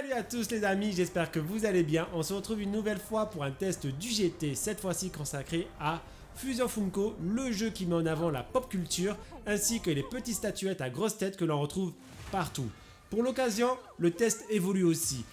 Salut à tous les amis, j'espère que vous allez bien. On se retrouve une nouvelle fois pour un test du GT, cette fois-ci consacré à Fusion Funko, le jeu qui met en avant la pop culture, ainsi que les petites statuettes à grosse tête que l'on retrouve partout. Pour l'occasion, le test évolue aussi.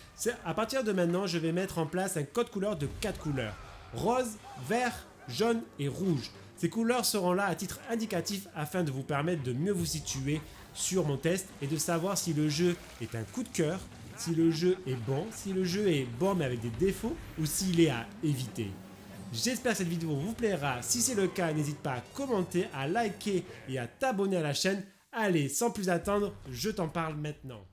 À partir de maintenant, je vais mettre en place un code couleur de 4 couleurs. Rose, vert, jaune et rouge. Ces couleurs seront là à titre indicatif afin de vous permettre de mieux vous situer sur mon test et de savoir si le jeu est un coup de cœur, si le jeu est bon, si le jeu est bon mais avec des défauts ou s'il est à éviter. J'espère que cette vidéo vous plaira. Si c'est le cas, n'hésite pas à commenter, à liker et à t'abonner à la chaîne. Allez, sans plus attendre, je t'en parle maintenant.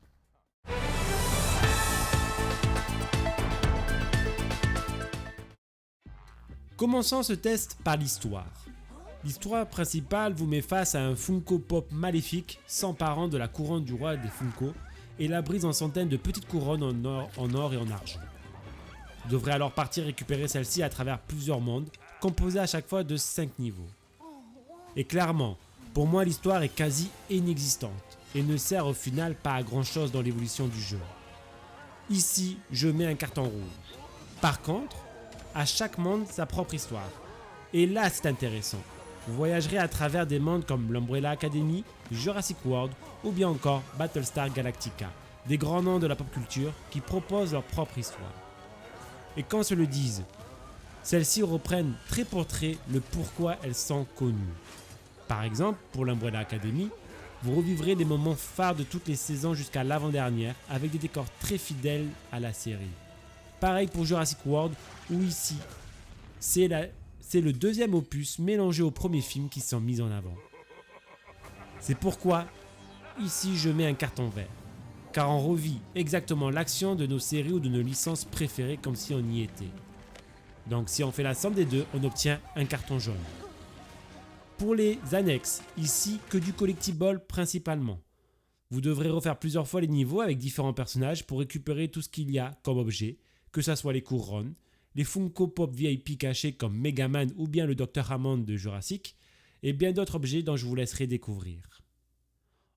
Commençons ce test par l'histoire. L'histoire principale vous met face à un Funko Pop maléfique s'emparant de la couronne du roi des Funko et la brise en centaines de petites couronnes en or et en argent. Vous devrez alors partir récupérer celle-ci à travers plusieurs mondes, composés à chaque fois de 5 niveaux. Et clairement, pour moi l'histoire est quasi inexistante et ne sert au final pas à grand chose dans l'évolution du jeu. Ici, je mets un carton rouge. Par contre, à chaque monde sa propre histoire. Et là c'est intéressant. Vous voyagerez à travers des mondes comme l'Umbrella Academy, Jurassic World ou bien encore Battlestar Galactica, des grands noms de la pop culture qui proposent leur propre histoire. Et quand se le disent, celles-ci reprennent trait pour trait le pourquoi elles sont connues. Par exemple, pour l'Umbrella Academy, vous revivrez des moments phares de toutes les saisons jusqu'à l'avant-dernière avec des décors très fidèles à la série. Pareil pour Jurassic World, où ici, c'est le deuxième opus mélangé au premier film qui sont mis en avant. C'est pourquoi, ici je mets un carton vert, car on revit exactement l'action de nos séries ou de nos licences préférées comme si on y était. Donc si on fait la somme des deux, on obtient un carton jaune. Pour les annexes, ici que du collectible principalement. Vous devrez refaire plusieurs fois les niveaux avec différents personnages pour récupérer tout ce qu'il y a comme objet, que ce soit les couronnes, les Funko Pop VIP cachés comme Megaman ou bien le Dr Hammond de Jurassic, et bien d'autres objets dont je vous laisserai découvrir.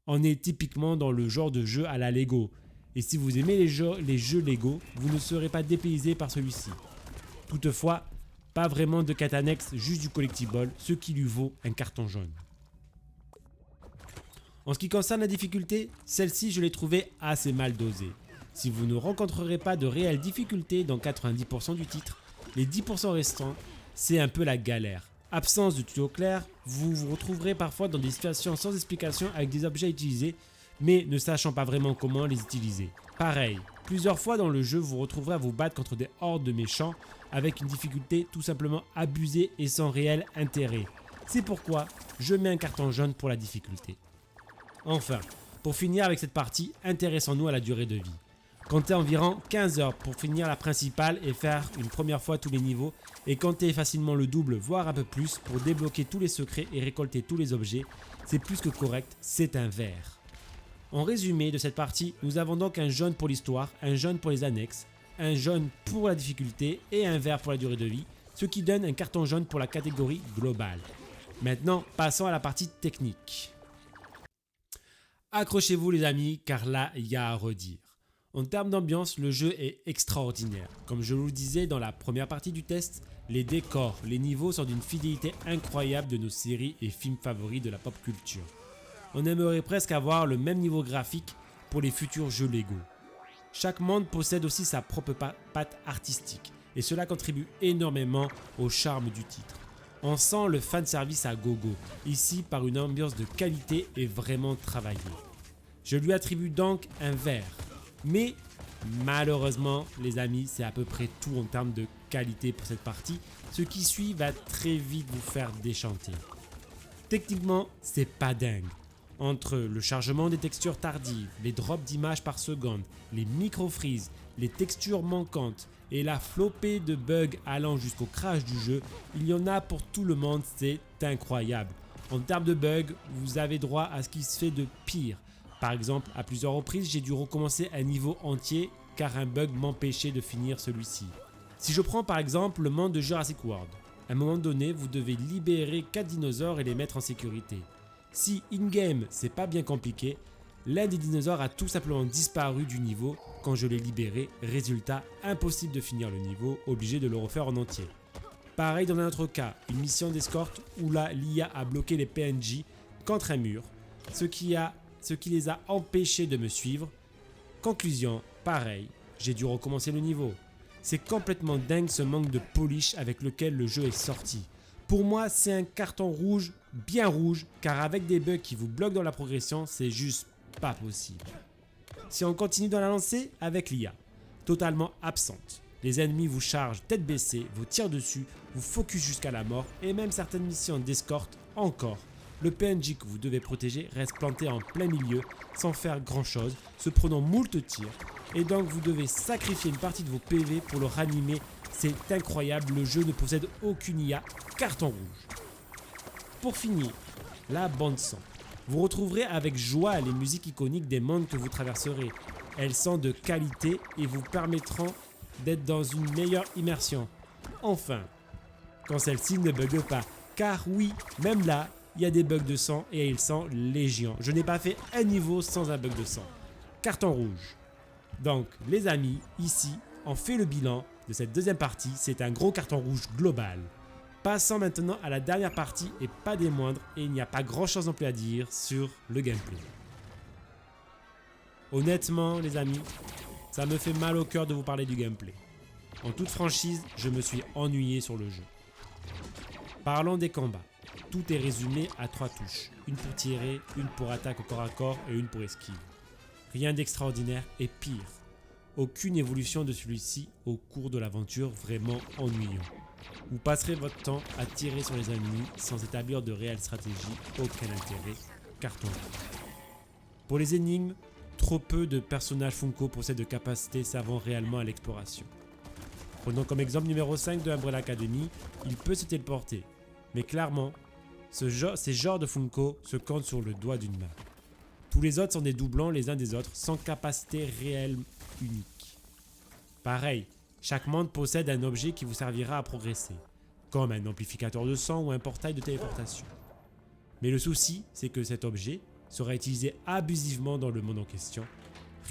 On est typiquement dans le genre de jeu à la Lego, et si vous aimez les jeux Lego, vous ne serez pas dépaysé par celui-ci. Toutefois, pas vraiment de quête annexe, juste du collectible, ce qui lui vaut un carton jaune. En ce qui concerne la difficulté, celle-ci je l'ai trouvée assez mal dosée. Si vous ne rencontrerez pas de réelles difficultés dans 90% du titre, les 10% restants, c'est un peu la galère. Absence de tuto clair, vous vous retrouverez parfois dans des situations sans explication avec des objets utilisés, mais ne sachant pas vraiment comment les utiliser. Pareil, plusieurs fois dans le jeu, vous retrouverez à vous battre contre des hordes de méchants avec une difficulté tout simplement abusée et sans réel intérêt. C'est pourquoi je mets un carton jaune pour la difficulté. Enfin, pour finir avec cette partie, intéressons-nous à la durée de vie. Comptez environ 15 heures pour finir la principale et faire une première fois tous les niveaux, et comptez facilement le double voire un peu plus pour débloquer tous les secrets et récolter tous les objets. C'est plus que correct, c'est un vert. En résumé de cette partie, nous avons donc un jaune pour l'histoire, un jaune pour les annexes, un jaune pour la difficulté et un vert pour la durée de vie, ce qui donne un carton jaune pour la catégorie globale. Maintenant, passons à la partie technique. Accrochez-vous les amis, car là, il y a à redire. En termes d'ambiance, le jeu est extraordinaire. Comme je vous le disais dans la première partie du test, les décors, les niveaux sont d'une fidélité incroyable de nos séries et films favoris de la pop culture. On aimerait presque avoir le même niveau graphique pour les futurs jeux Lego. Chaque monde possède aussi sa propre patte artistique et cela contribue énormément au charme du titre. On sent le fanservice à gogo, ici par une ambiance de qualité et vraiment travaillée. Je lui attribue donc un vert. Mais malheureusement les amis, c'est à peu près tout en termes de qualité pour cette partie. Ce qui suit va très vite vous faire déchanter. Techniquement, c'est pas dingue. Entre le chargement des textures tardives, les drops d'images par seconde, les micro-freezes, les textures manquantes et la flopée de bugs allant jusqu'au crash du jeu, il y en a pour tout le monde, c'est incroyable. En termes de bugs, vous avez droit à ce qui se fait de pire. Par exemple, à plusieurs reprises, j'ai dû recommencer un niveau entier car un bug m'empêchait de finir celui-ci. Si je prends par exemple le monde de Jurassic World, à un moment donné, vous devez libérer 4 dinosaures et les mettre en sécurité. Si in-game, c'est pas bien compliqué, l'un des dinosaures a tout simplement disparu du niveau quand je l'ai libéré. Résultat, impossible de finir le niveau, obligé de le refaire en entier. Pareil dans un autre cas, une mission d'escorte où l'IA a bloqué les PNJ contre un mur, ce qui les a empêchés de me suivre. Conclusion, pareil, j'ai dû recommencer le niveau. C'est complètement dingue ce manque de polish avec lequel le jeu est sorti. Pour moi, c'est un carton rouge, bien rouge, car avec des bugs qui vous bloquent dans la progression, c'est juste pas possible. Si on continue dans la lancée, avec l'IA, totalement absente. Les ennemis vous chargent tête baissée, vous tirent dessus, vous focus jusqu'à la mort, et même certaines missions d'escorte, encore. Le PNJ que vous devez protéger reste planté en plein milieu, sans faire grand chose, se prenant moult tirs, et donc vous devez sacrifier une partie de vos PV pour le ranimer. C'est incroyable, le jeu ne possède aucune IA, carton rouge. Pour finir, la bande son. Vous retrouverez avec joie les musiques iconiques des mondes que vous traverserez. Elles sont de qualité et vous permettront d'être dans une meilleure immersion. Enfin, quand celle-ci ne bug pas, car oui, même là, il y a des bugs de sang et ils sont légion. Je n'ai pas fait un niveau sans un bug de sang. Carton rouge. Donc les amis, ici, on fait le bilan de cette deuxième partie, c'est un gros carton rouge global. Passons maintenant à la dernière partie et pas des moindres, et il n'y a pas grand chose non plus à dire sur le gameplay. Honnêtement les amis, ça me fait mal au cœur de vous parler du gameplay. En toute franchise, je me suis ennuyé sur le jeu. Parlons des combats. Tout est résumé à 3 touches. Une pour tirer, une pour attaque au corps à corps et une pour esquive. Rien d'extraordinaire et pire. Aucune évolution de celui-ci au cours de l'aventure, vraiment ennuyant. Vous passerez votre temps à tirer sur les ennemis sans établir de réelle stratégie, aucun intérêt, carton rouge. Pour les énigmes, trop peu de personnages Funko possèdent de capacités servant réellement à l'exploration. Prenons comme exemple numéro 5 de Umbrella Academy, il peut se téléporter, mais clairement, ces genres de Funko se comptent sur le doigt d'une main. Tous les autres sont des doublons les uns des autres, sans capacité réelle unique. Pareil, chaque monde possède un objet qui vous servira à progresser, comme un amplificateur de son ou un portail de téléportation. Mais le souci, c'est que cet objet sera utilisé abusivement dans le monde en question,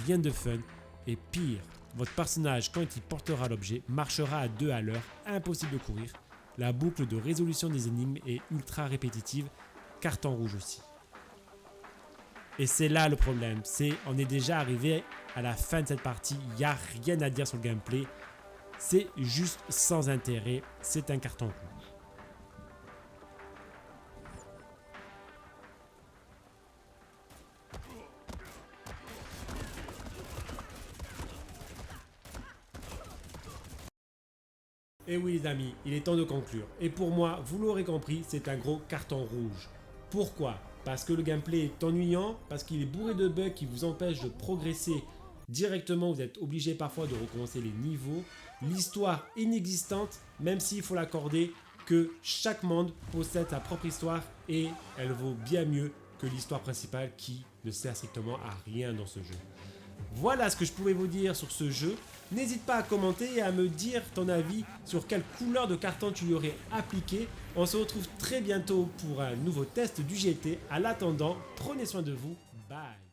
rien de fun, et pire, votre personnage quand il portera l'objet marchera à 2 à l'heure, impossible de courir, la boucle de résolution des énigmes est ultra répétitive, carton rouge aussi. Et c'est là le problème, on est déjà arrivé à la fin de cette partie, il n'y a rien à dire sur le gameplay, c'est juste sans intérêt, c'est un carton rouge. Et oui les amis, il est temps de conclure. Et pour moi, vous l'aurez compris, c'est un gros carton rouge. Pourquoi ? Parce que le gameplay est ennuyant, parce qu'il est bourré de bugs qui vous empêchent de progresser directement, vous êtes obligé parfois de recommencer les niveaux. L'histoire inexistante, même s'il faut l'accorder que chaque monde possède sa propre histoire et elle vaut bien mieux que l'histoire principale qui ne sert strictement à rien dans ce jeu. Voilà ce que je pouvais vous dire sur ce jeu. N'hésite pas à commenter et à me dire ton avis sur quelle couleur de carton tu y aurais appliqué. On se retrouve très bientôt pour un nouveau test du GT. À l'attendant, prenez soin de vous. Bye.